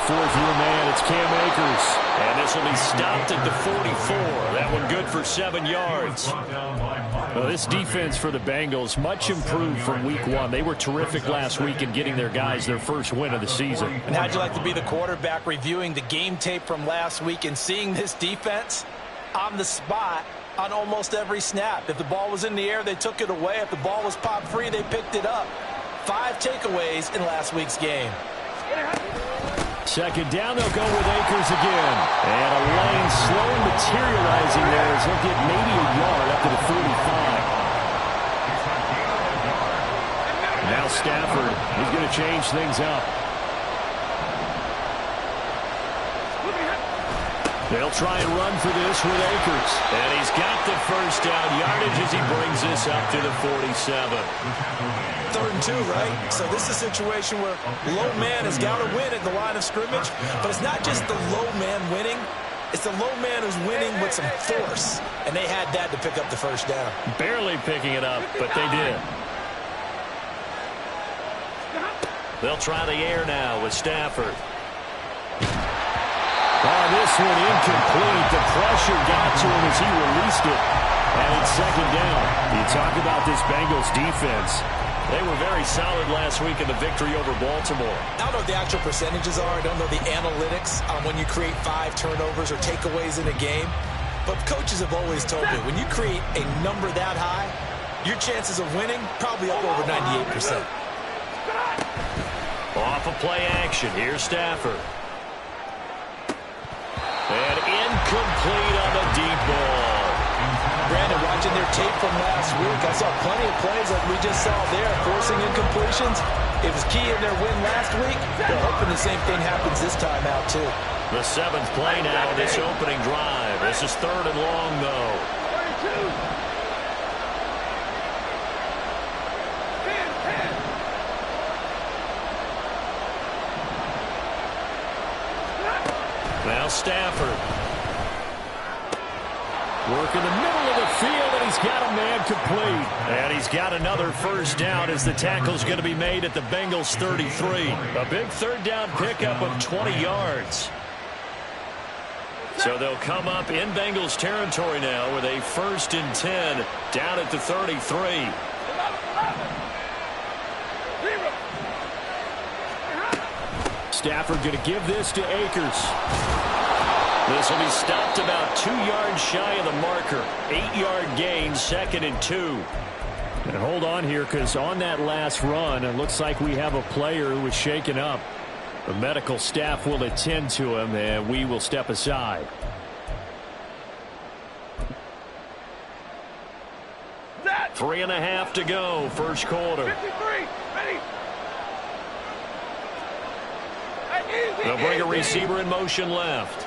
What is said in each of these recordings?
fourth year man. It's Cam Akers. And this will be stopped at the 44. That one good for 7 yards. Well, this defense for the Bengals much improved from week 1. They were terrific last week in getting their guys their first win of the season. And how'd you like to be the quarterback reviewing the game tape from last week and seeing this defense on the spot on almost every snap? If the ball was in the air, they took it away. If the ball was popped free, they picked it up. 5 takeaways in last week's game. Second down, they'll go with Akers again. And a lane slow materializing there as he'll get maybe a yard up to the 45. Now Stafford is going to change things up. They'll try and run for this with Akers. And he's got the first down yardage as he brings this up to the 47. 3rd and 2, right? So this is a situation where low man has got to win at the line of scrimmage. But it's not just the low man winning. It's the low man who's winning with some force. And they had that to pick up the first down. Barely picking it up, but they did. They'll try the air now with Stafford. Oh, this one incomplete. The pressure got to him as he released it. And it's second down. You talk about this Bengals defense. They were very solid last week in the victory over Baltimore. I don't know what the actual percentages are. I don't know the analytics on when you create 5 turnovers or takeaways in a game. But coaches have always told me, when you create a number that high, your chances of winning probably up over 98%. Off a play action. Here's Stafford. And incomplete on the deep ball. Brandon, watching their tape from last week, I saw plenty of plays like we just saw there, forcing incompletions. It was key in their win last week. They're hoping the same thing happens this time out, too. The 7th play now, this opening drive. This is 3rd and long, though. 10. Now Stafford. Work in the middle of the field, and he's got a man complete. And he's got another first down as the tackle's going to be made at the Bengals 33. A big 3rd down pickup of 20 yards. So they'll come up in Bengals territory now with a 1st and 10 down at the 33. Stafford going to give this to Akers. This will be stopped about 2 yards shy of the marker. 8-yard gain, 2nd and 2. And hold on here, because on that last run, it looks like we have a player who was shaken up. The medical staff will attend to him, and we will step aside. That 3.5 to go, first quarter. 53, ready. They'll bring a receiver in motion left.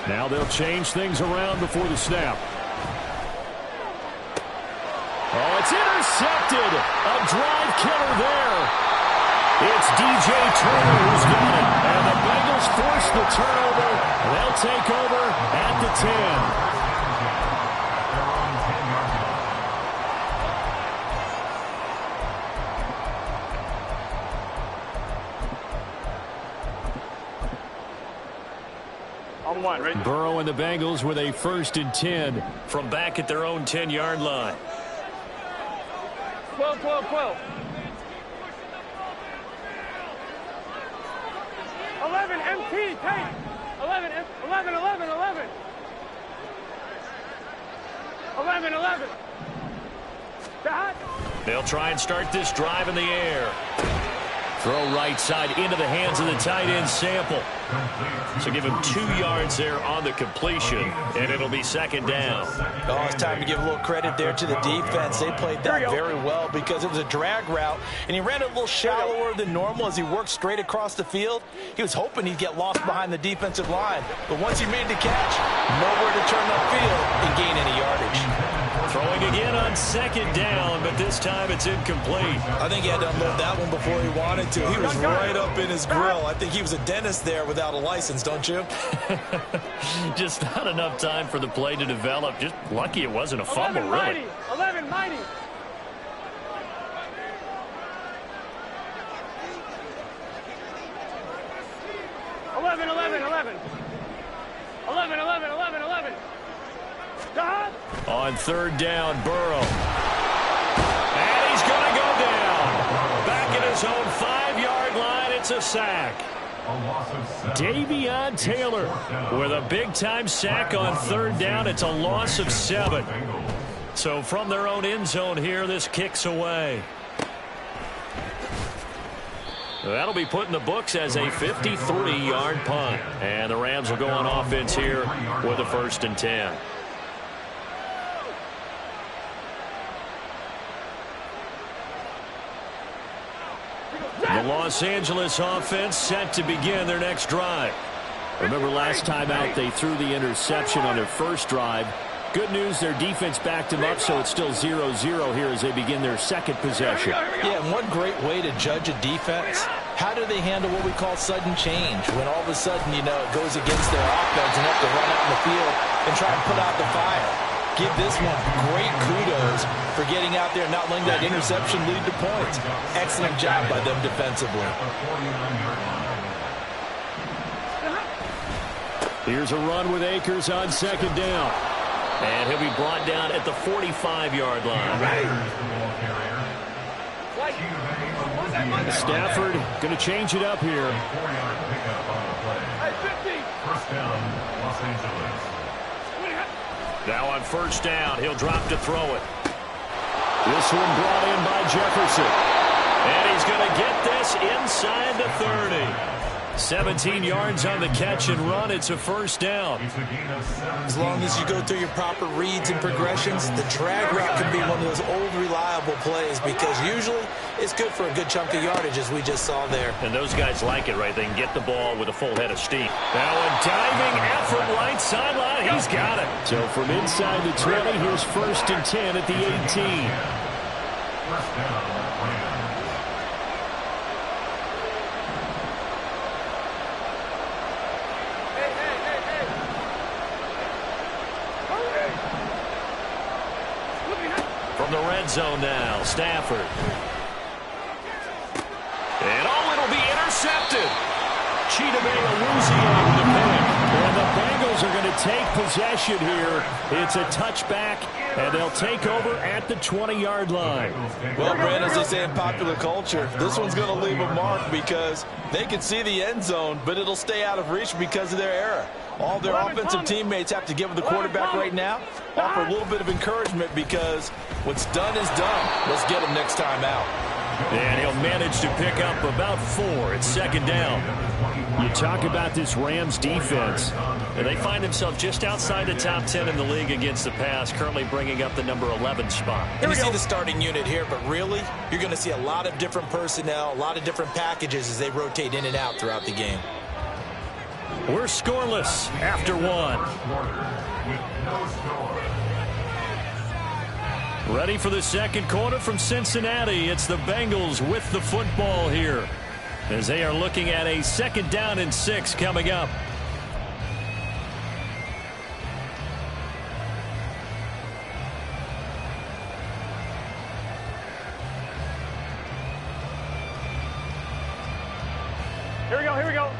Now they'll change things around before the snap. Oh, it's intercepted. A drive killer there. It's DJ Turner who's got it. And the Bengals force the turnover. They'll take over at the 10. Right. Burrow and the Bengals with a 1st and 10 from back at their own 10-yard line. 12, 12, 12. 11, MT, take. 11, 11, 11, 11. 11, 11. That. They'll try and start this drive in the air. Throw right side into the hands of the tight end Sample. So give him 2 yards there on the completion, and it'll be 2nd down. Oh, it's time to give a little credit there to the defense. They played that very well because it was a drag route, and he ran it a little shallower than normal as he worked straight across the field. He was hoping he'd get lost behind the defensive line, but once he made the catch, nowhere to turn upfield and gain any yardage. Throwing again on 2nd down, but this time it's incomplete. I think he had to unload that one before he wanted to. He was right up in his grill. I think he was a dentist there without a license, don't you? Just not enough time for the play to develop. Just lucky it wasn't a fumble, 11, really. mighty. 11, mighty. On third down, Burrow. And he's going to go down. Back at his own 5-yard line, it's a sack. Davion Taylor with a big-time sack on third down. It's a loss of 7. So from their own end zone here, this kicks away. That'll be put in the books as a 53-yard punt. And the Rams will go on offense here with a 1st and 10. The Los Angeles offense set to begin their next drive. Remember last time out they threw the interception on their first drive. Good news, their defense backed them up, so it's still 0-0 here as they begin their second possession. Yeah, and one great way to judge a defense, how do they handle what we call sudden change? When all of a sudden, you know, it goes against their offense and have to run out in the field and try and put out the fire. Give this one great kudos for getting out there and not letting that interception lead to points. Excellent job by them defensively. Here's a run with Akers on second down. And he'll be brought down at the 45-yard line. Stafford going to change it up here. Now on first down, he'll drop to throw it. This one brought in by Jefferson. And he's going to get this inside the 30. 17 yards on the catch and run. It's a 1st down. As long as you go through your proper reads and progressions, the drag route can be one of those old reliable plays because usually it's good for a good chunk of yardage as we just saw there. And those guys like it, right? They can get the ball with a full head of steam. Now a diving effort right sideline. He's got it. So from inside the 20, here's 1st and 10 at the 18. First down. From the red zone now, Stafford. And it'll be intercepted. Chidobe Awuzie with the pick. And the Bengals are going to take possession here. It's a touchback, and they'll take over at the 20-yard line. Well, Brent, as they say in popular culture, this one's going to leave a mark because they can see the end zone, but it'll stay out of reach because of their error. All their offensive teammates have to give the quarterback right now, offer a little bit of encouragement because what's done is done. Let's get him next time out. And he'll manage to pick up about 4. It's 2nd down. You talk about this Rams defense, and they find themselves just outside the top 10 in the league against the pass, currently bringing up the number 11 spot. And you see the starting unit here, but really, you're going to see a lot of different personnel, a lot of different packages as they rotate in and out throughout the game. We're scoreless after 1. Ready for the second quarter from Cincinnati. It's the Bengals with the football here as they are looking at a 2nd down and 6 coming up. Here we go, here we go.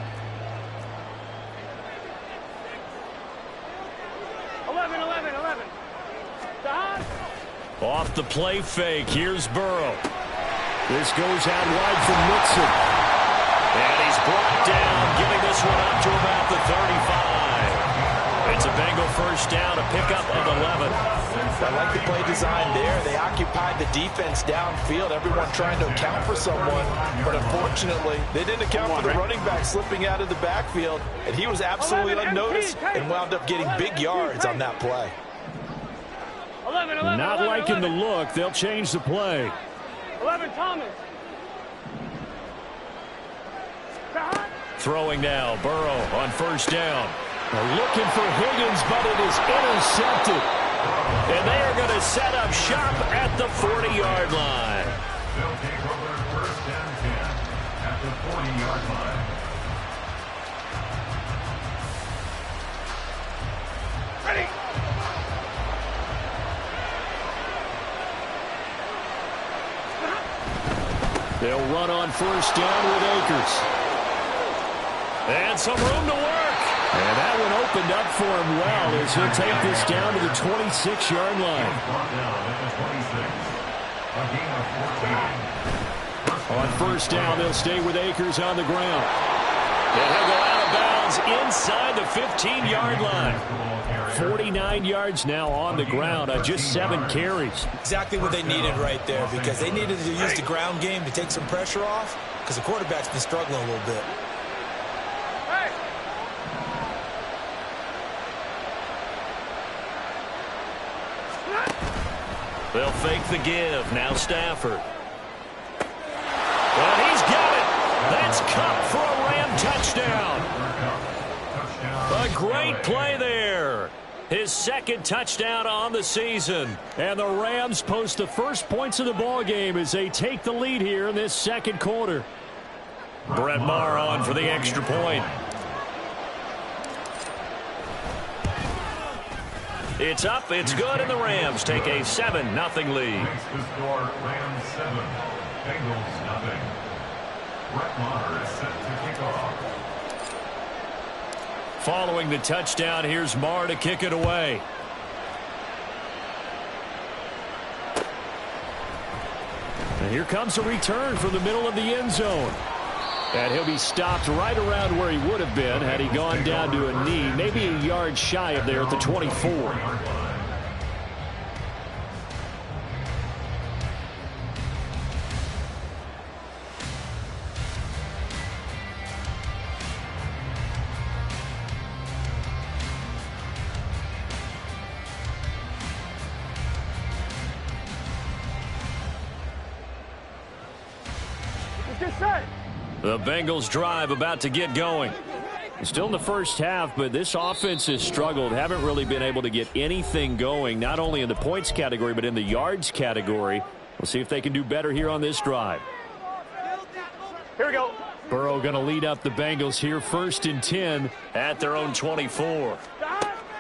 11. Off the play fake, here's Burrow. This goes out wide from Mixon. And he's brought down, giving this one up to about the 35. It's a Bengal 1st down, a pickup of 11. I like the play design there. They occupied the defense downfield, everyone trying to account for someone. But unfortunately, they didn't account for the running back slipping out of the backfield. And he was absolutely unnoticed and wound up getting big yards on that play. 11. Not liking the look. They'll change the play. 11, Thomas. Throwing now, Burrow on 1st down. They're looking for Higgins, but it is intercepted. And they are going to set up shop at the 40-yard line. They'll take over 1st and 10 at the 40-yard line. Ready. They'll run on 1st down with Akers. And some room to work. And that one opened up for him well as he'll take this down to the 26-yard line. On first down, they'll stay with Akers on the ground. And he'll go out of bounds inside the 15-yard line. 49 yards now on the ground on just 7 carries. Exactly what they needed right there, because they needed to use the ground game to take some pressure off, because the quarterback's been struggling a little bit. They'll fake the give. Now Stafford. Well, he's got it. That's Cup for a Ram touchdown. A great play there. His second touchdown on the season. And the Rams post the first points of the ball game as they take the lead here in this second quarter. Brett Maher on for the extra point. It's up, it's good, and the Rams take a 7-0 lead. Makes the score Rams 7, Bengals 0. Brett Maher is set to kick off. Following the touchdown, here's Maher to kick it away. And here comes a return from the middle of the end zone. And he'll be stopped right around where he would have been had he gone down to a knee, maybe a yard shy of there at the 24. The Bengals drive about to get going. Still in the first half, but this offense has struggled. Haven't really been able to get anything going, not only in the points category, but in the yards category. We'll see if they can do better here on this drive. Here we go. Burrow going to lead up the Bengals here, 1st and 10 at their own 24.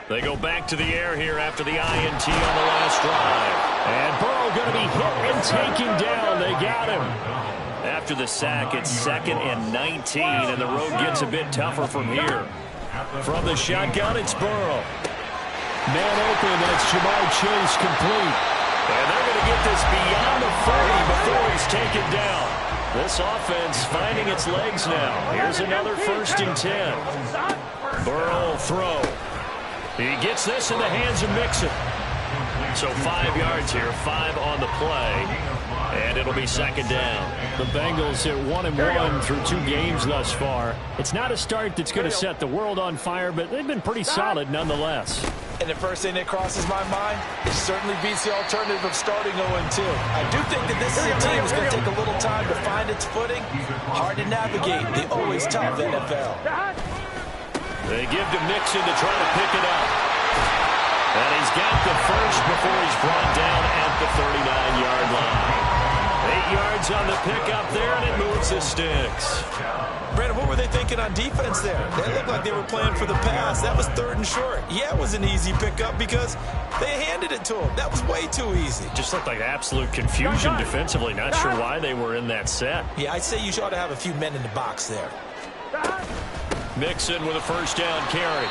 They go back to the air here after the INT on the last drive. And Burrow going to be hit and taken down. They got him. After the sack, it's 2nd and 19, and the road gets a bit tougher from here. From the shotgun, it's Burrow. Man open, that's Jamar Chase complete. And they're going to get this beyond the 40 before he's taken down. This offense finding its legs now. Here's another 1st and 10. Burrow will throw. He gets this in the hands of Mixon. So 5 yards here, 5 on the play. And it'll be 2nd down. The Bengals at 1-1 through 2 games thus far. It's not a start that's going to set the world on fire, but they've been pretty solid nonetheless. And the first thing that crosses my mind, it certainly beats the alternative of starting 0-2. I do think that this is a team that's going to take a little time to find its footing. Hard to navigate the always tough NFL. They give to Mixon to try to pick it up. And he's got the first before he's brought down at the 39-yard line. 8 yards on the pickup there, and it moves the sticks. Brandon, what were they thinking on defense there? They looked like they were playing for the pass. That was 3rd and short. Yeah, it was an easy pickup because they handed it to him. That was way too easy. Just looked like absolute confusion defensively. Not sure why they were in that set. Yeah, I'd say you ought to have a few men in the box there. Mixon with a 1st down carry.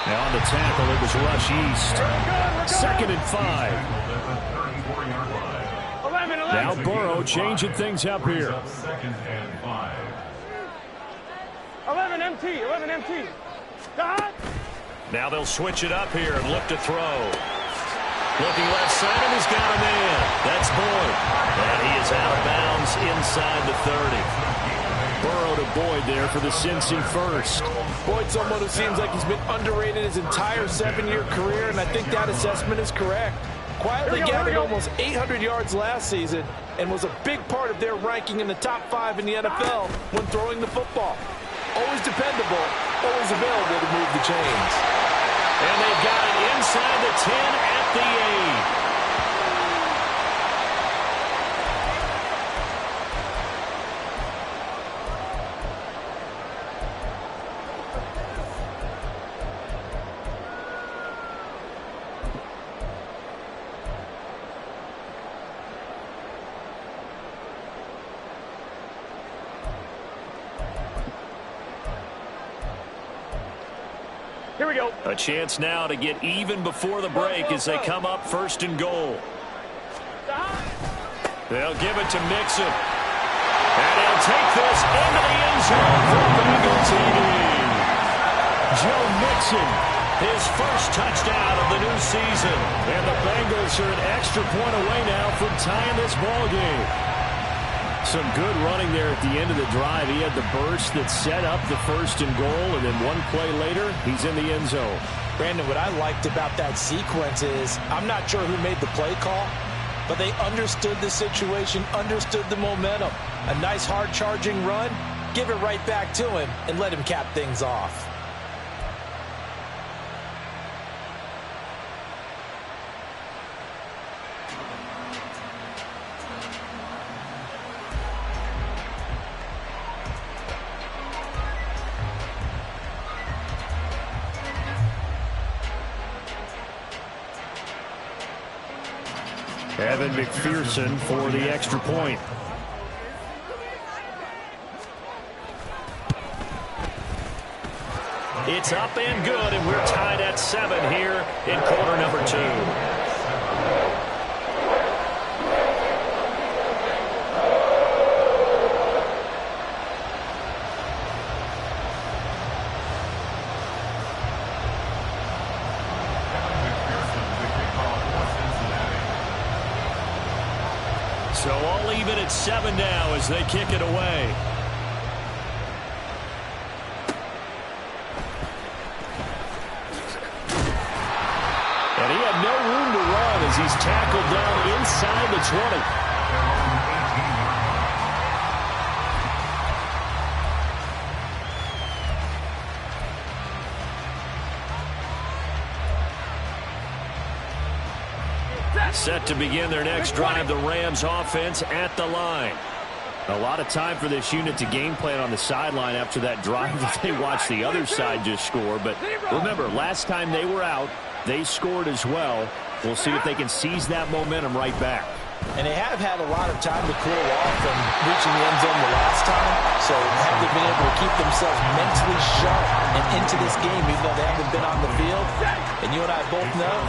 Now on the tackle, it was rush east. 2nd and 5. Now Burrow changing things up here. 2nd and 5. 11 MT, 11 MT. Now they'll switch it up here and look to throw. Looking left side, and he's got a man. That's Boyd. And he is out of bounds inside the 30. Burrow to Boyd there for the Cincy first. Boyd's someone who seems like he's been underrated his entire 7-year career, and I think that assessment is correct. Quietly gathered almost 800 yards last season and was a big part of their ranking in the top 5 in the NFL when throwing the football. Always dependable, always available to move the chains. And they've got it inside the 10 at the 8. Here we go. A chance now to get even before the break as they come up 1st and goal. They'll give it to Mixon. And he'll take this into the end zone for Bengal TD. Joe Mixon, his first touchdown of the new season. And the Bengals are an extra point away now from tying this ball game. Some good running there at the end of the drive. He had the burst that set up the 1st and goal, and then one play later, he's in the end zone. Brandon, what I liked about that sequence is I'm not sure who made the play call, but they understood the situation, understood the momentum. A nice hard-charging run, give it right back to him, and let him cap things off. Evan McPherson for the extra point. It's up and good, and we're tied at 7 here in quarter number 2. So all even at 7 now as they kick it away. And he had no room to run as he's tackled down inside the 20. Set to begin their next drive, the Rams offense at the line. A lot of time for this unit to game plan on the sideline after that drive that they watched the other side just score. But remember, last time they were out, they scored as well. We'll see if they can seize that momentum right back. And they have had a lot of time to cool off from reaching the end zone the last time. So have they been able to keep themselves mentally sharp and into this game even though they haven't been on the field? And you and I both know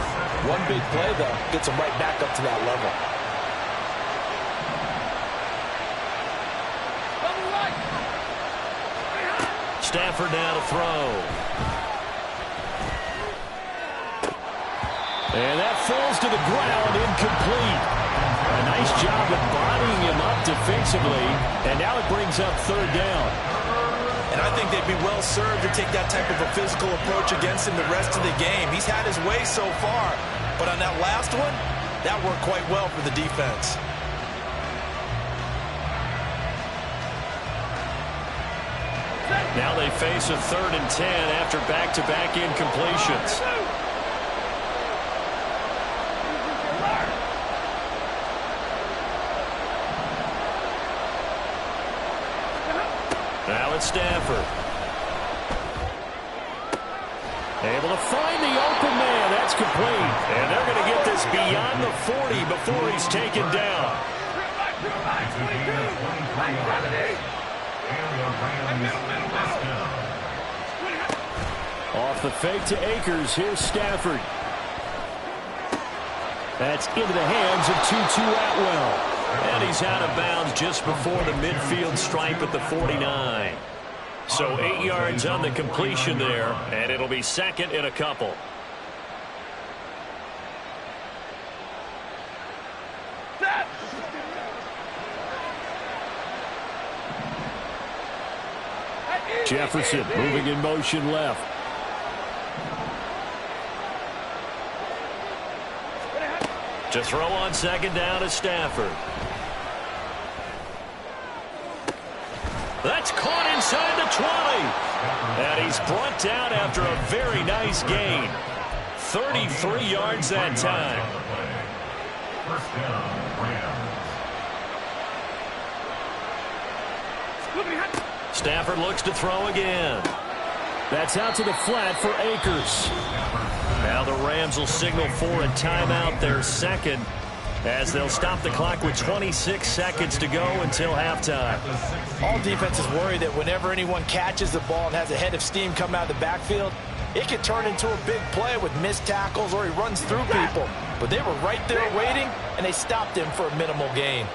one big play, though, gets them right back up to that level. Stafford now to throw. And that falls to the ground, incomplete. A nice job of bodying him up defensively, and now it brings up 3rd down. And I think they'd be well served to take that type of a physical approach against him the rest of the game. He's had his way so far, but on that last one, that worked quite well for the defense. Now they face a 3rd and 10 after back-to-back incompletions. Now it's Stafford. Able to find the open man. That's complete. And they're going to get this beyond the 40 before he's taken down. Off the fake to Akers. Here's Stafford. That's into the hands of Tutu Atwell. And he's out of bounds just before the midfield stripe at the 49. So 8 yards on the completion there, and it'll be 2nd and a couple. Jefferson moving in motion left. To throw on 2nd down is Stafford. That's caught inside the 20. And he's brought down after a very nice gain. 33 yards that time. 1st down, Rams. Stafford looks to throw again. That's out to the flat for Akers. Now the Rams will signal for a timeout, their 2nd, as they'll stop the clock with 26 seconds to go until halftime. All defenses worry that whenever anyone catches the ball and has a head of steam come out of the backfield, it can turn into a big play with missed tackles or he runs through people. But they were right there waiting, and they stopped him for a minimal gain.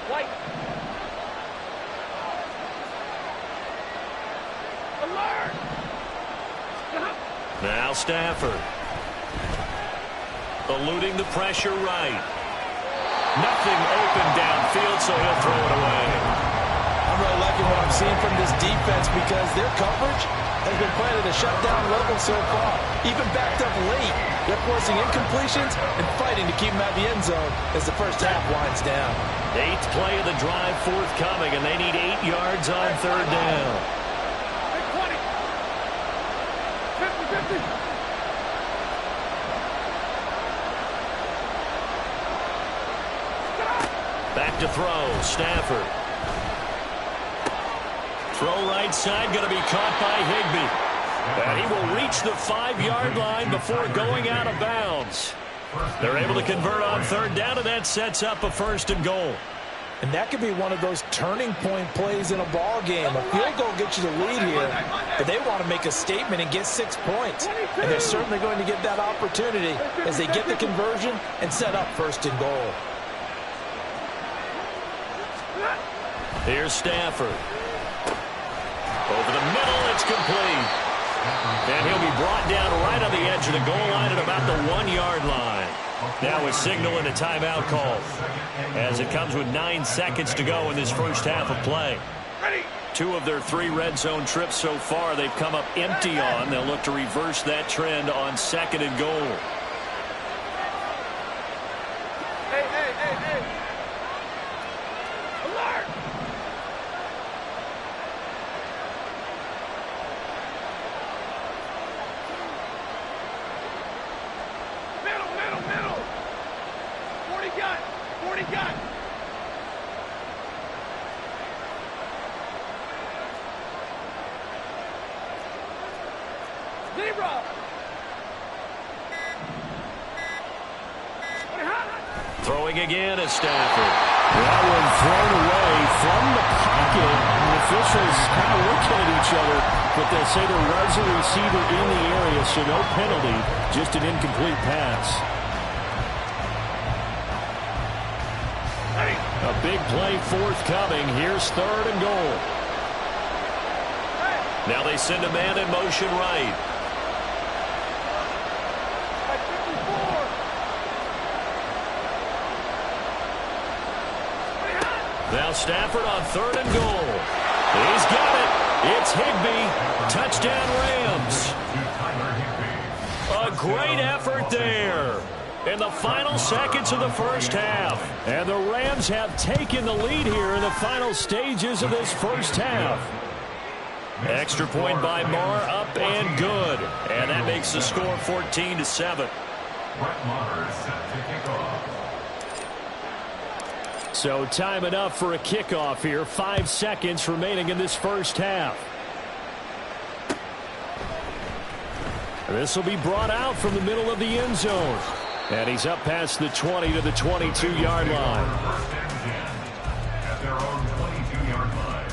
Now Stafford. Eluding the pressure right. Nothing open downfield, so he'll throw it away. I'm really liking what I'm seeing from this defense because their coverage has been playing at a shutdown level so far. Even backed up late, they're forcing incompletions and fighting to keep them out of the end zone as the first half winds down. 8th play of the drive forthcoming, and they need 8 yards on 3rd down. 50-50. Back to throw, Stafford. Throw right side, going to be caught by Higbee. And he will reach the 5-yard line before going out of bounds. They're able to convert on 3rd down, and that sets up a 1st and goal. And that could be one of those turning point plays in a ball game. A field goal gets you the lead here, but they want to make a statement and get 6 points. And they're certainly going to get that opportunity as they get the conversion and set up 1st and goal. Here's Stafford. Over the middle, it's complete. And he'll be brought down right on the edge of the goal line at about the 1-yard line. Now a signal and a timeout call as it comes with 9 seconds to go in this first half of play. 2 of their 3 red zone trips so far they've come up empty on. They'll look to reverse that trend on 2nd and goal. Hey. Alert! Middle. 40 gun. Zebra. Throwing again is Stafford. That one thrown away from the pocket. The officials kind of looking at each other, but they'll say there was a receiver in the area, so no penalty, just an incomplete pass. A big play forthcoming. Here's 3rd and goal. Now they send a man in motion right. Now Stafford on 3rd and goal. He's got it. It's Higbee. Touchdown Rams. A great effort there in the final seconds of the first half. And the Rams have taken the lead here in the final stages of this first half. Extra point by Marr, up and good. And that makes the score 14-7. So time enough for a kickoff here. 5 seconds remaining in this first half. This will be brought out from the middle of the end zone. And he's up past the 20 to the 22-yard line. At their own 22-yard line.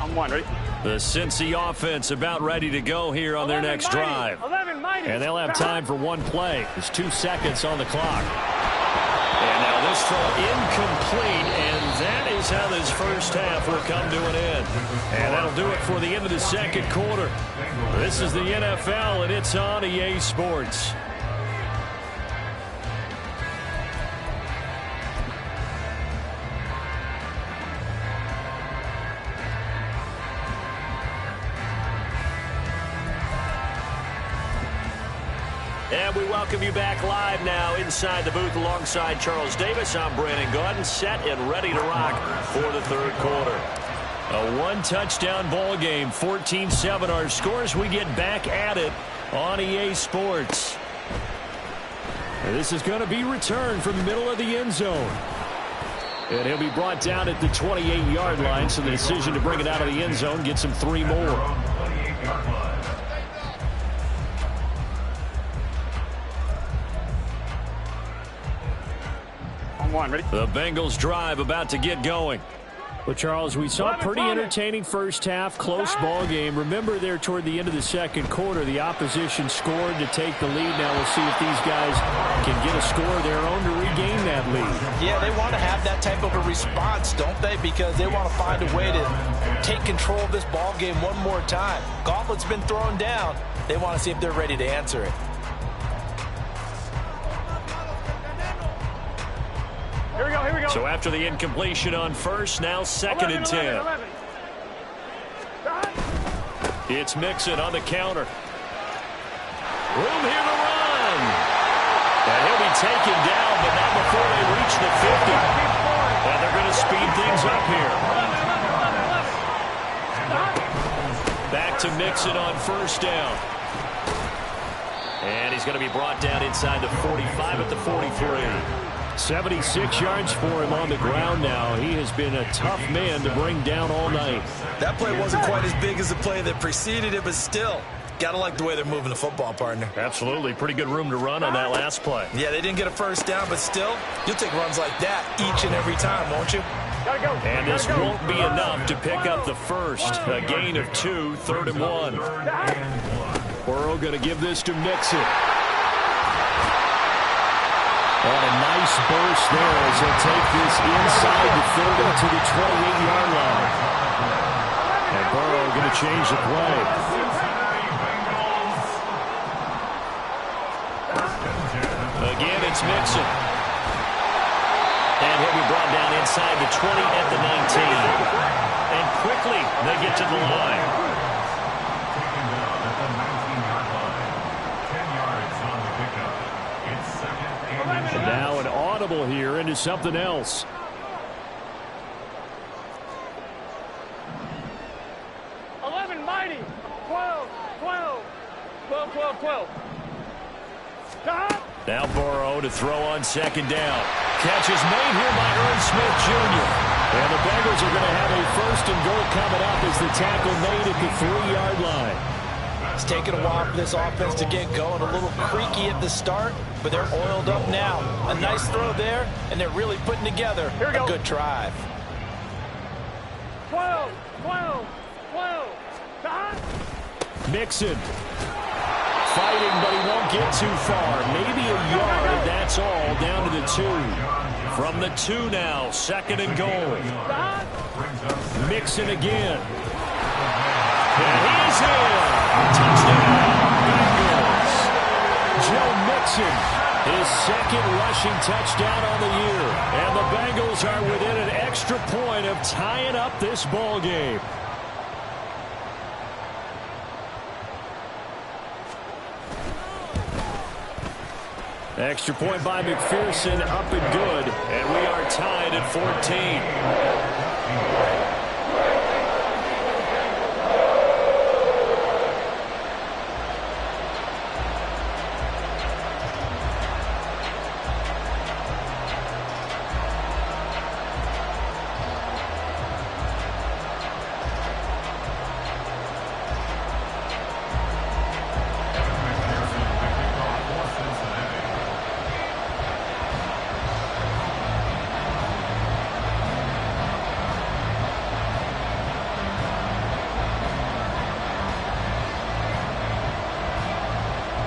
I'm one, ready? The Cincy offense about ready to go here on their next drive. 11 mighty. And they'll have time for 1 play. There's 2 seconds on the clock. And now this throw incomplete, and that is how this first half will come to an end. And that'll do it for the end of the second quarter. This is the NFL, and it's on EA Sports. And we welcome you back live now inside the booth alongside Charles Davis. I'm Brandon Gaudin, set and ready to rock for the third quarter. A 1-touchdown ball game, 14-7 our scores. We get back at it on EA Sports. And this is going to be returned from the middle of the end zone. And he'll be brought down at the 28-yard line, so the decision to bring it out of the end zone gets him 3 more. One, ready? The Bengals drive about to get going. Well, Charles, we saw a pretty entertaining first half, close ball game. Remember there toward the end of the second quarter, the opposition scored to take the lead. Now we'll see if these guys can get a score of their own to regain that lead. Yeah, they want to have that type of a response, don't they? Because they want to find a way to take control of this ball game one more time. Gauntlet's been thrown down. They want to see if they're ready to answer it. Here we go, here we go. So after the incompletion on first, now second and 10. 11. It's Mixon on the counter. Room here to run. And he'll be taken down, but not before they reach the 50. And they're going to speed things up here. Back to Mixon on first down. And he's going to be brought down inside the 45 at the 43. 76 yards for him on the ground now. He has been a tough man to bring down all night. That play wasn't quite as big as the play that preceded it, but still, got to like the way they're moving the football, partner. Absolutely. Pretty good room to run on that last play. Yeah, they didn't get a first down, but still, you'll take runs like that each and every time, won't you? Gotta go. And this won't be enough to pick up the first. A gain of 2, 3rd and 1. Burrow going to give this to Mixon. And a nice burst there as he'll take this inside the 30 to the 28-yard line. And Burrow going to change the play. Again, it's Mixon. And he'll be brought down inside the 20 at the 19. And quickly they get to the line. Taken down at the 19-yard line. 10 yards on the pickup. It's second And now an audible here into something else. 11, mighty. 12, 12. 12, 12, 12. Now Burrow to throw on second down. Catch is made here by Ern Smith Jr. And the Bengals are going to have a first and goal coming up as the tackle made at the 3-yard line. It's taken a while for this offense to get going. A little creaky at the start, but they're oiled up now. A nice throw there, and they're really putting together a good drive. 12, 12, 12. Mixon. Fighting, but he won't get too far. Maybe a yard, that's all, down to the 2. From the 2 now, 2nd and goal. Mixon again. And he's in. Touchdown, Bengals. Joe Mixon, his 2nd rushing touchdown on the year. And the Bengals are within an extra point of tying up this ball game. Extra point by McPherson, up and good. And we are tied at 14.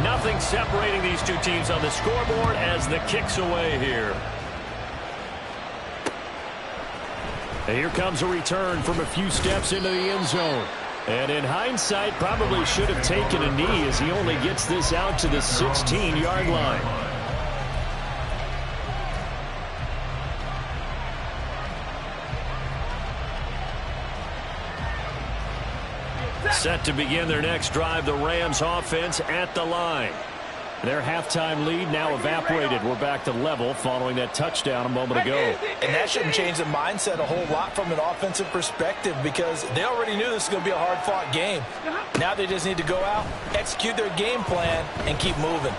Nothing separating these two teams on the scoreboard as the kick's away here. And here comes a return from a few steps into the end zone. And in hindsight, probably should have taken a knee as he only gets this out to the 16-yard line. Set to begin their next drive, the Rams offense at the line. Their halftime lead now evaporated. We're back to level following that touchdown a moment ago. And that shouldn't change the mindset a whole lot from an offensive perspective because they already knew this was going to be a hard-fought game. Now they just need to go out, execute their game plan, and keep moving.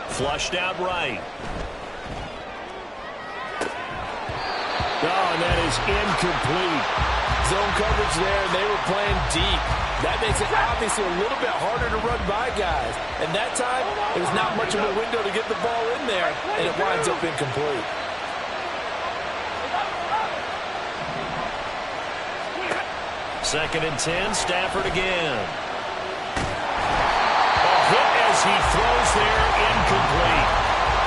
Flushed out right. Oh, and that is incomplete. Zone coverage there, and they were playing deep. That makes it obviously a little bit harder to run by guys. And that time, it was not much of a window to get the ball in there, and it winds up incomplete. 2nd and 10, Stafford again. A hit as he throws there, incomplete.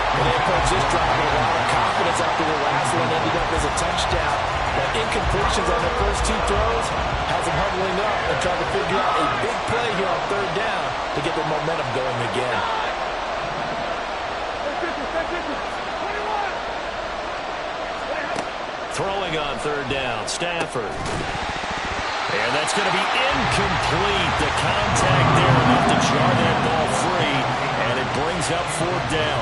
And they approached this drive with a lot of confidence after the last one ended up as a touchdown. But incompletions on their first 2 throws has them huddling up and trying to figure out a big play here on 3rd down to get their momentum going again. Throwing on 3rd down, Stafford. And that's going to be incomplete. The contact there enough to jar that ball free, and it brings up 4th down.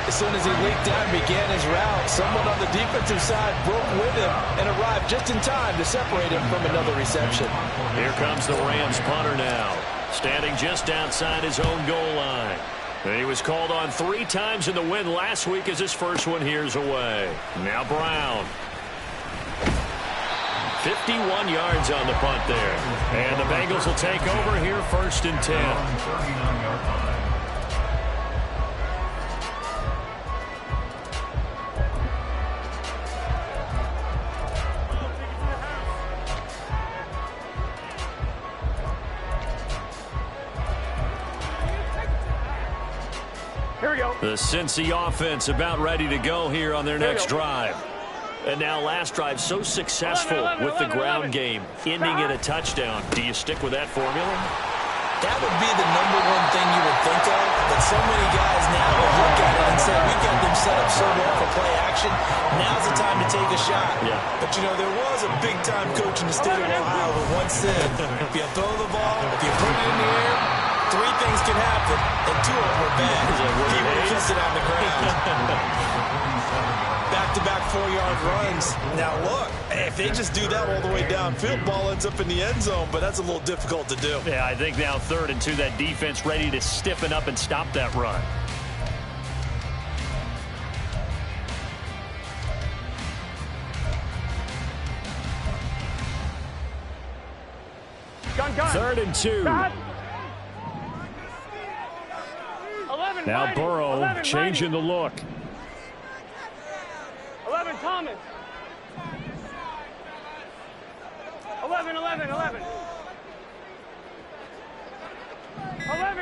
As soon as he leaped out and began his route, someone on the defensive side broke with him and arrived just in time to separate him from another reception. Here comes the Rams punter now, standing just outside his own goal line. And he was called on 3 times in the win last week as his first one here's away. Now Brown. 51 yards on the punt there. And the Bengals will take over here 1st and 10. The Cincy offense about ready to go here on their next drive. And now last drive so successful with the ground game, ending in a touchdown. Do you stick with that formula? That would be the #1 thing you would think of, but so many guys now will look at it and say, we've got them set up so well for play action. Now's the time to take a shot. Yeah. But, you know, there was a big-time coach in the state of Ohio who once said, if you throw the ball, if you put it in the air, 3 things can happen, and 2 of them are bad. He would have kissed it on the ground. Back-to-back 4-yard runs. Now, look, if they just do that all the way downfield, ball ends up in the end zone, but that's a little difficult to do. Yeah, I think now 3rd and 2, that defense ready to stiffen up and stop that run. Gun. 3rd and 2. Now Burrow changing the look. 11 Thomas. 11. 11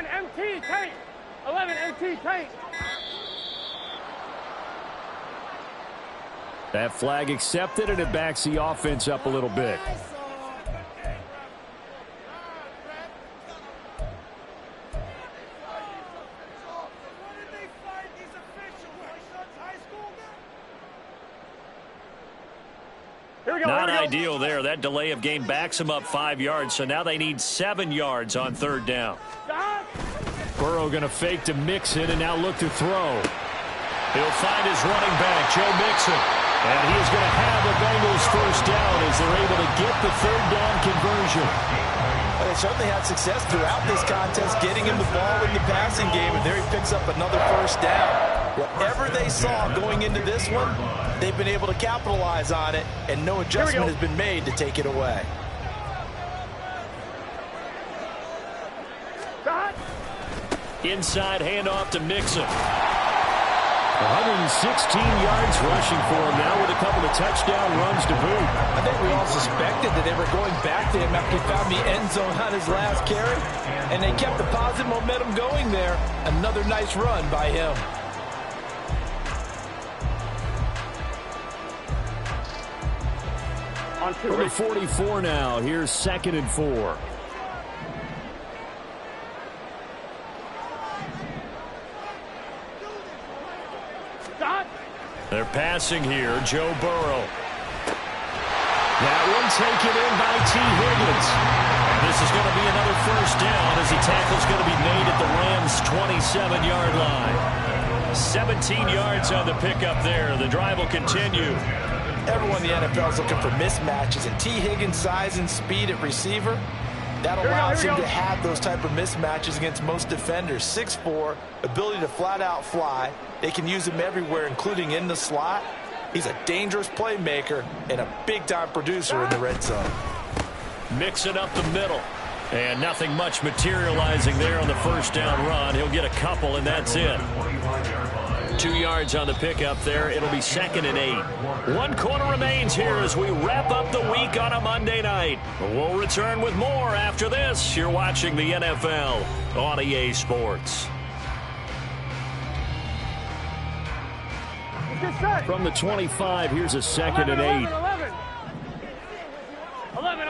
MT Tate. 11 MT Tate. That flag accepted, and it backs the offense up a little bit. Not ideal there. That delay of game backs them up 5 yards, so now they need 7 yards on 3rd down. Burrow going to fake to Mixon and now look to throw. He'll find his running back, Joe Mixon. And he is going to have the Bengals 1st down as they're able to get the 3rd down conversion. Well, they certainly had success throughout this contest, getting him the ball in the passing game, and there he picks up another 1st down. Whatever they saw going into this one, they've been able to capitalize on it, and no adjustment has been made to take it away. Inside handoff to Mixon. 116 yards rushing for him now with a couple of touchdown runs to boot. I think we all suspected that they were going back to him after he found the end zone on his last carry, and they kept the positive momentum going there. Another nice run by him. Number 44 now. Here's 2nd and 4. They're passing here. Joe Burrow. That one taken in by T. Higgins. And this is going to be another 1st down as the tackle's going to be made at the Rams' 27-yard line. 17 yards on the pickup there. The drive will continue. Everyone in the NFL is looking for mismatches, and T. Higgins' size and speed at receiver, that allows him to have those type of mismatches against most defenders. 6'4", ability to flat-out fly. They can use him everywhere, including in the slot. He's a dangerous playmaker and a big-time producer in the red zone. Mix it up the middle. And nothing much materializing there on the 1st down run. He'll get a couple, and that's it. 2 yards on the pickup there. It'll be 2nd and 8. 1 quarter remains here as we wrap up the week on a Monday night. We'll return with more after this. You're watching the NFL on EA Sports. From the 25, here's a 2nd and 8. 11.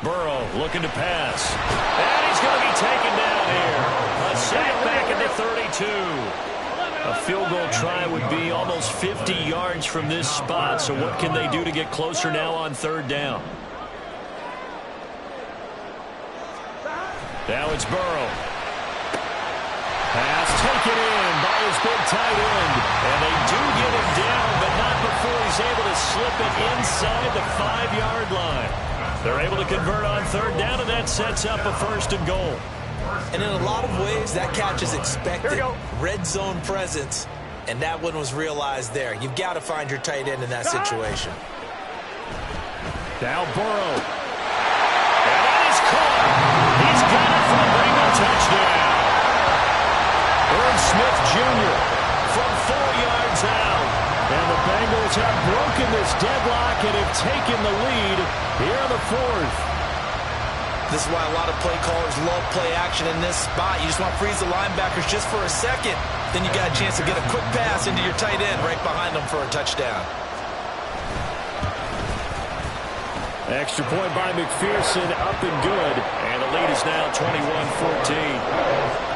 Burrow looking to pass. And he's going to be taken down here. A sack back at the 32. A field goal try would be almost 50 yards from this spot. So what can they do to get closer now on 3rd down? Now it's Burrow. Pass taken in by his big tight end. And they do get him down, but not before he's able to slip it inside the 5-yard line. They're able to convert on 3rd down, and that sets up a 1st and goal. And in a lot of ways, that catch is expected. Red zone presence, and that one was realized there. You've got to find your tight end in that situation. Now Burrow. And that is caught. He's got it for the Bengal touchdown. Irv Smith Jr. from 4 yards out. And the Bengals have broken this deadlock and have taken the lead here in the 4th. This is why a lot of play callers love play action in this spot. You just want to freeze the linebackers just for a second. Then you got a chance to get a quick pass into your tight end right behind them for a touchdown. Extra point by McPherson, up and good. And the lead is now 21-14.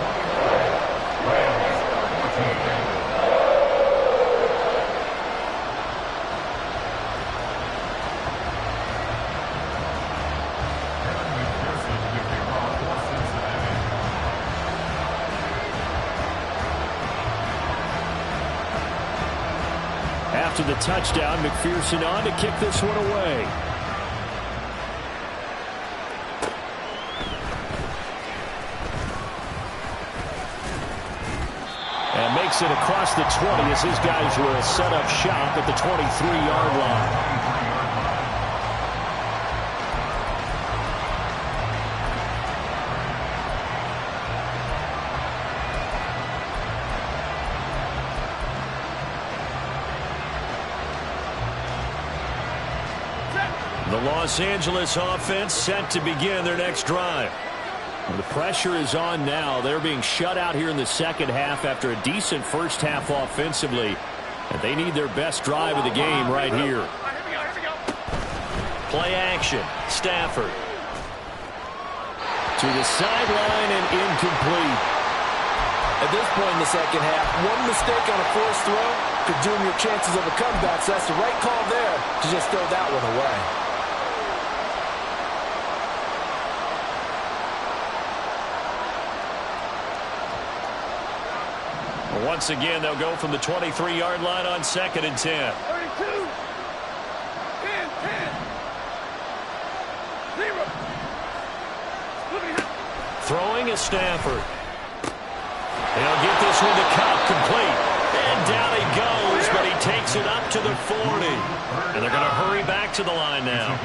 After the touchdown, McPherson on to kick this one away. And makes it across the 20 as his guys will set up shop at the 23-yard line. The Los Angeles offense set to begin their next drive. The pressure is on now. They're being shut out here in the 2nd half after a decent 1st half offensively. And they need their best drive of the game right here. Play action. Stafford. To the sideline and incomplete. At this point in the 2nd half, one mistake on a forced throw could doom your chances of a comeback. So that's the right call there to just throw that one away. Once again, they'll go from the 23-yard line on 2nd and 10. 32. 10. 0. Throwing is Stafford. He'll get this one to Cobb, complete. And down he goes, but he takes it up to the 40. And they're going to hurry back to the line now.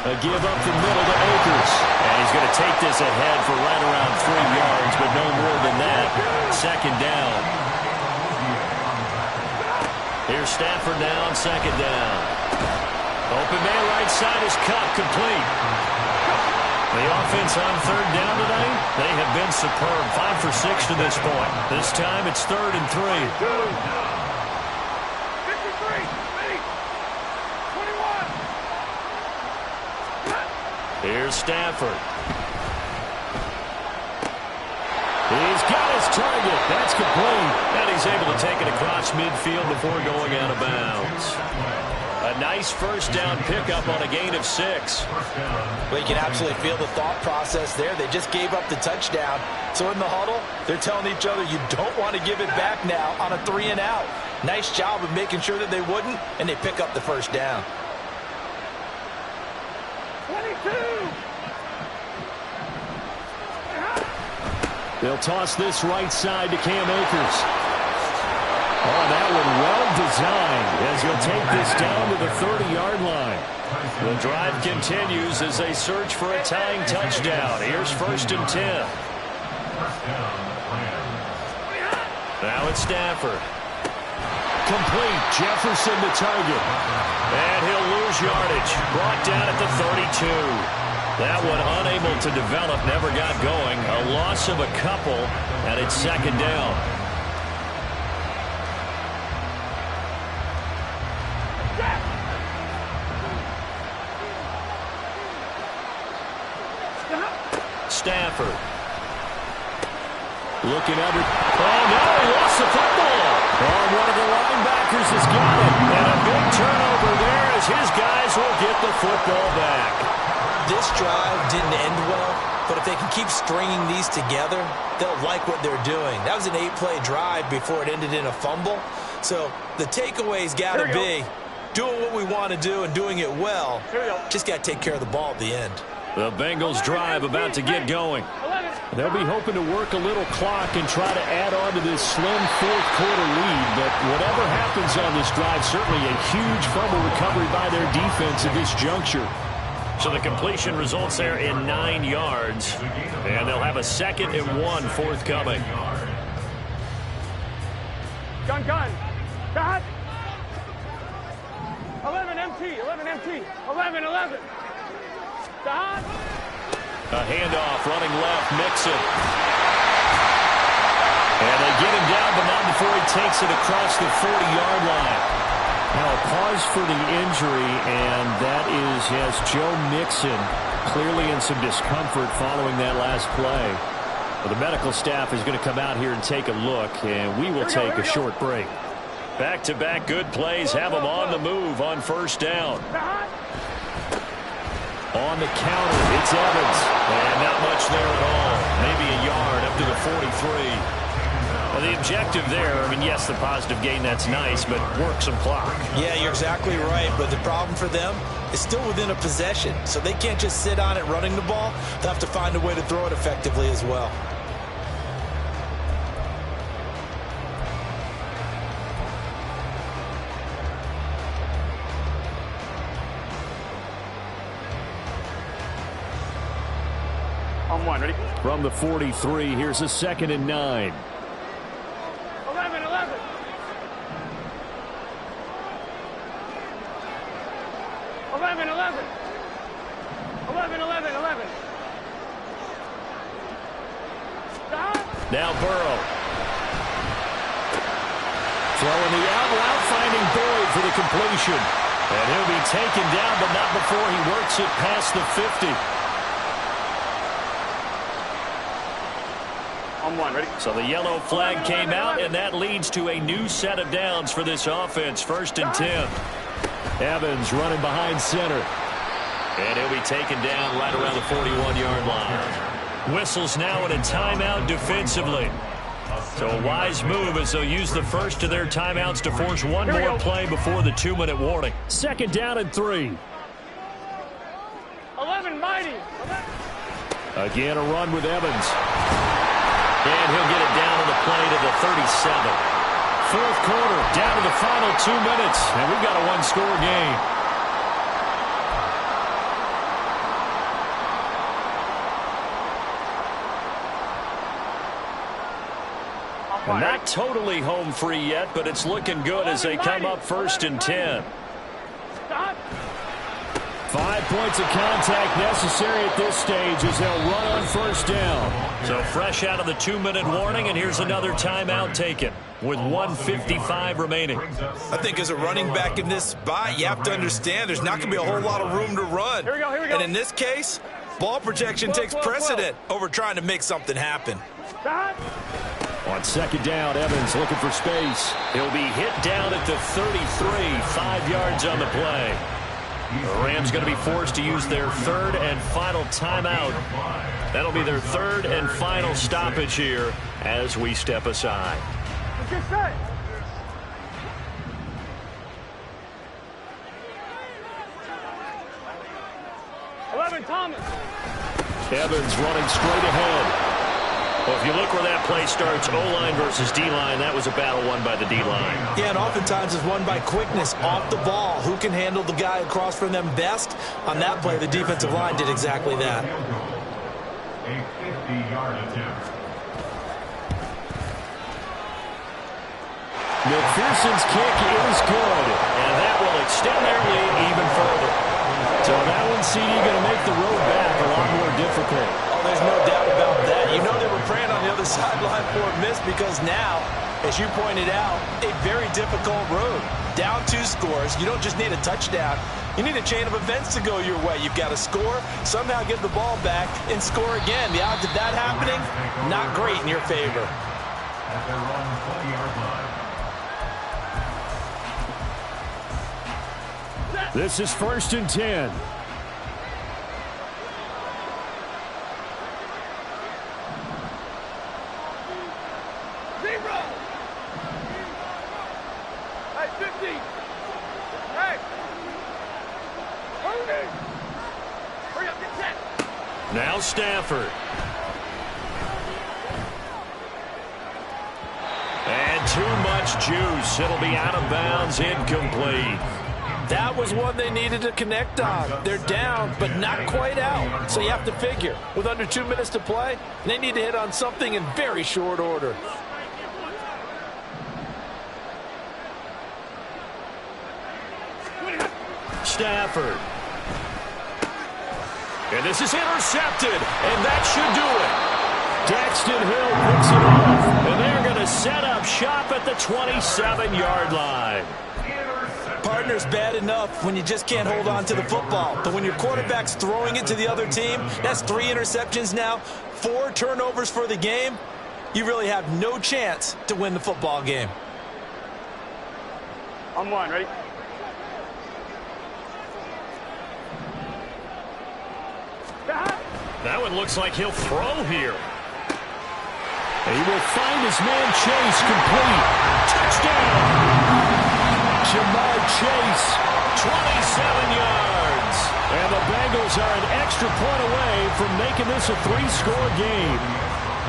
A give up the middle to Akers. And he's going to take this ahead for right around 3 yards, but no more than that. 2nd down. Here's Stafford now on 2nd down. Open man right side is Cup, complete. The offense on 3rd down tonight, they have been superb. 5 for 6 to this point. This time it's 3rd and 3. 53. 21. Here's Stafford. He's got his target. That's complete. And he's able to take it across midfield before going out of bounds. A nice 1st down pickup on a gain of 6. Well, you can absolutely feel the thought process there. They just gave up the touchdown. So in the huddle, they're telling each other, you don't want to give it back now on a 3 and out. Nice job of making sure that they wouldn't, and they pick up the 1st down. 22. They'll toss this right side to Cam Akers. Oh, that one well designed as he'll take this down to the 30-yard line. The drive continues as they search for a tying touchdown. Here's 1st and 10. First down, Rams. Now it's Stafford. Complete. Jefferson the target. And he'll lose yardage. Brought down at the 32. That one unable to develop, never got going. A loss of a couple, and it's second down. Stafford. Looking under. Oh, no, he lost the football. Oh, one of the linebackers has got it. And a big turnover there as his guys will get the football back. This drive didn't end well, but if they can keep stringing these together, they'll like what they're doing. That was an 8-play drive before it ended in a fumble. So the takeaway's got to be doing what we want to do and doing it well. Just got to take care of the ball at the end. The Bengals drive about to get going. They'll be hoping to work a little clock and try to add on to this slim fourth-quarter lead. But whatever happens on this drive, certainly a huge fumble recovery by their defense at this juncture. So the completion results there in 9 yards. And they'll have a 2nd and 1 forthcoming. Gun. Dot. 11 MT. 11. Dot. A handoff running left, Mixon. And they get him down, but not before he takes it across the 40-yard line. Now a pause for the injury, and that is, yes, Joe Mixon clearly in some discomfort following that last play. Well, the medical staff is going to come out here and take a look, and we will take a short break. Back-to-back good plays have them on the move on first down. On the counter, it's Evans. And not much there at all. Maybe a yard up to the 43. Well, the objective there, I mean, yes, the positive gain, that's nice, but work some clock. Yeah, you're exactly right. But the problem for them is still within a possession. So they can't just sit on it running the ball. They'll have to find a way to throw it effectively as well. On one, ready? From the 43, here's a 2nd and 9. 11. 11. Stop. Now Burrow. Throwing the out route, finding Boyd for the completion. And he'll be taken down, but not before he works it past the 50. On one, ready? So the yellow flag came out, and that leads to a new set of downs for this offense. 1st and 10. Evans running behind center. And he'll be taken down right around the 41-yard line. Whistles now in a timeout defensively. So a wise move as they'll use the first of their timeouts to force one more play before the 2-minute warning. 2nd down and 3. 11 mighty. 11. Again, a run with Evans. And he'll get it down on the play to the 37. Fourth quarter, down to the final 2 minutes, and we've got a one-score game. Not totally home free yet, but it's looking good as they come up 1st and 10. Stop. 5 points of contact necessary at this stage as they'll run on 1st down. So fresh out of the 2-minute warning, and here's another timeout taken with 1:55 remaining. I think as a running back in this spot, you have to understand there's not going to be a whole lot of room to run. Here we go. And in this case, ball protection takes precedent over trying to make something happen. Stop. On 2nd down, Evans looking for space. He'll be hit down at the 33, 5 yards on the play. The Rams going to be forced to use their 3rd and final timeout. That'll be their 3rd and final stoppage here as we step aside. Get set. Thomas. Evans running straight ahead. Well, if you look where that play starts, O-line versus D-line, that was a battle won by the D-line. Yeah, and oftentimes it's won by quickness off the ball. Who can handle the guy across from them best? On that play, the defensive line did exactly that. A 50-yard attempt. McPherson's kick is good, and that will extend their lead even further. So that one, CD, going to make the road back a lot more difficult. Oh, there's no doubt about that. You know they were praying on the other sideline for a miss because now, as you pointed out, a very difficult road. Down 2 scores. You don't just need a touchdown. You need a chain of events to go your way. You've got to score, somehow get the ball back, and score again. The odds of that happening, not great in your favor. At their own 20-yard line. This is 1st and 10. Hey, 50. Hey. Hurry up, get set. Now Stafford. And too much juice. It'll be out of bounds, incomplete. That was one they needed to connect on. They're down, but not quite out. So you have to figure, with under 2 minutes to play, they need to hit on something in very short order. Stafford. And this is intercepted, and that should do it. Daxton Hill picks it off, and they're going to set up shop at the 27-yard line. Partner's bad enough when you just can't hold on to the football. But when your quarterback's throwing it to the other team, that's 3 interceptions now, 4 turnovers for the game. You really have no chance to win the football game. On 1, ready? That one looks like he'll throw here. And he will find his man Chase complete. Touchdown! Jamar Chase, 27 yards. And the Bengals are an extra point away from making this a 3-score game.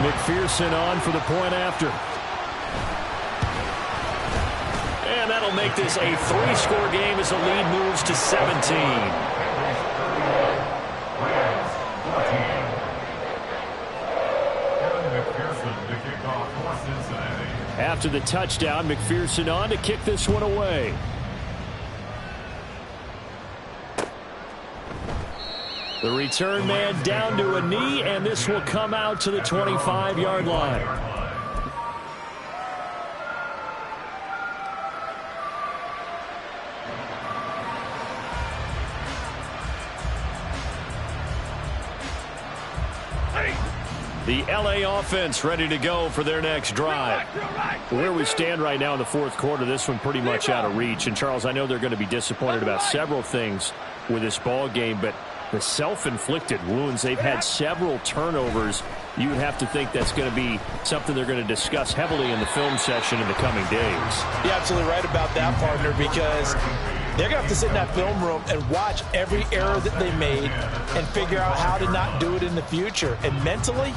McPherson on for the point after. And that'll make this a 3-score game as the lead moves to 17. After the touchdown, McPherson on to kick this one away. The return man down to a knee, and this will come out to the 25-yard line. The LA offense ready to go for their next drive. Where we stand right now in the 4th quarter, this one pretty much out of reach. And, Charles, I know they're going to be disappointed about several things with this ball game, but the self-inflicted wounds, they've had several turnovers. You would have to think that's going to be something they're going to discuss heavily in the film session in the coming days. You're absolutely right about that, partner, because they're going to have to sit in that film room and watch every error that they made and figure out how to not do it in the future. And mentally,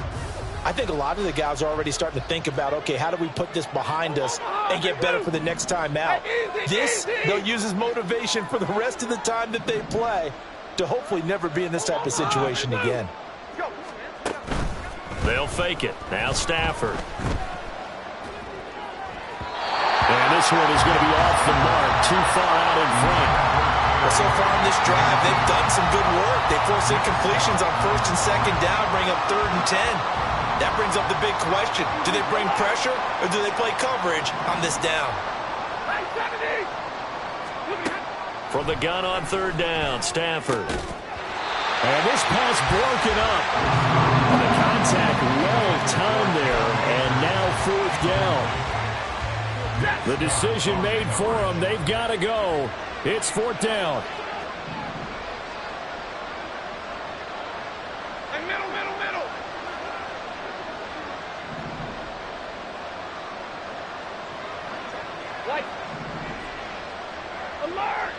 I think a lot of the guys are already starting to think about, okay, how do we put this behind us and get better for the next time out? This, they'll use as motivation for the rest of the time that they play to hopefully never be in this type of situation again. They'll fake it. Now Stafford. And this one is going to be off the mark, too far out in front. Well, so far on this drive, they've done some good work. They force incompletions on 1st and 2nd down, bring up 3rd and 10. That brings up the big question. Do they bring pressure or do they play coverage on this down? From the gun on 3rd down, Stafford. And this pass broken up. And the contact well timed there, and now 4th down. The decision made for them. They've got to go. It's 4th down. Middle. Light. Alert.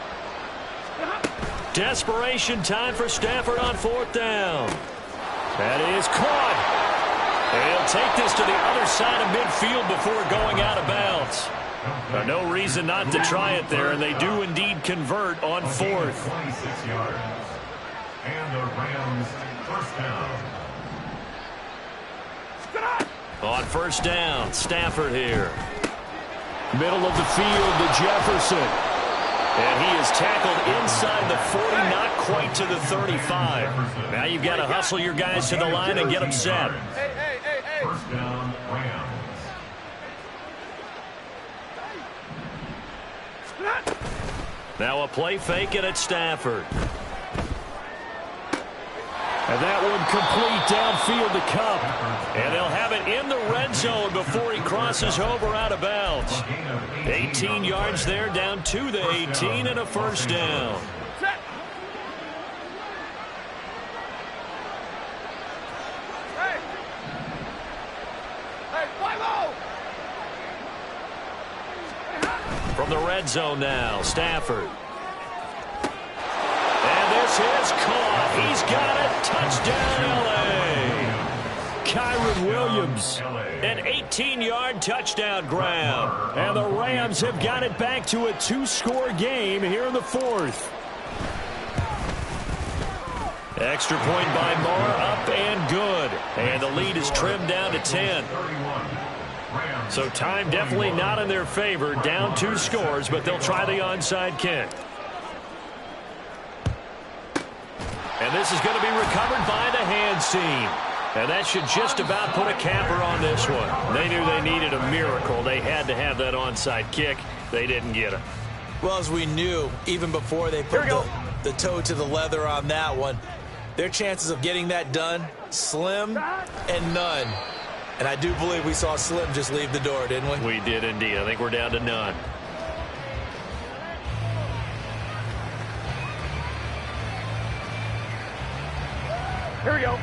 Desperation time for Stafford on 4th down. That is caught. And he'll take this to the other side of midfield before going out of bounds. No reason not to try it there, and they do indeed convert on 4th. 26 yards. And the Rams first down. On 1st down, Stafford here. Middle of the field to Jefferson. And he is tackled inside the 40, not quite to the 35. Now you've got to hustle your guys to the line and get them set. First down, Rams. Now a play fake it at Stafford. And that one complete downfield to Cup. And they'll have it in the red zone before he crosses over out of bounds. 18 yards there, down to the 18, and a first down. From the red zone now, Stafford. And this is caught. He's got it. Touchdown, L.A. Kyron Williams. An 18-yard touchdown grab. And the Rams have got it back to a 2-score game here in the fourth. Extra point by Moore, up and good. And the lead is trimmed down to 10. So time definitely not in their favor. Down 2 scores, but they'll try the onside kick. And this is going to be recovered by the hands team. And that should just about put a capper on this one. They knew they needed a miracle. They had to have that onside kick. They didn't get it. Well, as we knew, even before they put the toe to the leather on that one, their chances of getting that done, slim and none. And I do believe we saw Slim just leave the door, didn't we? We did indeed. I think we're down to none. Here we go.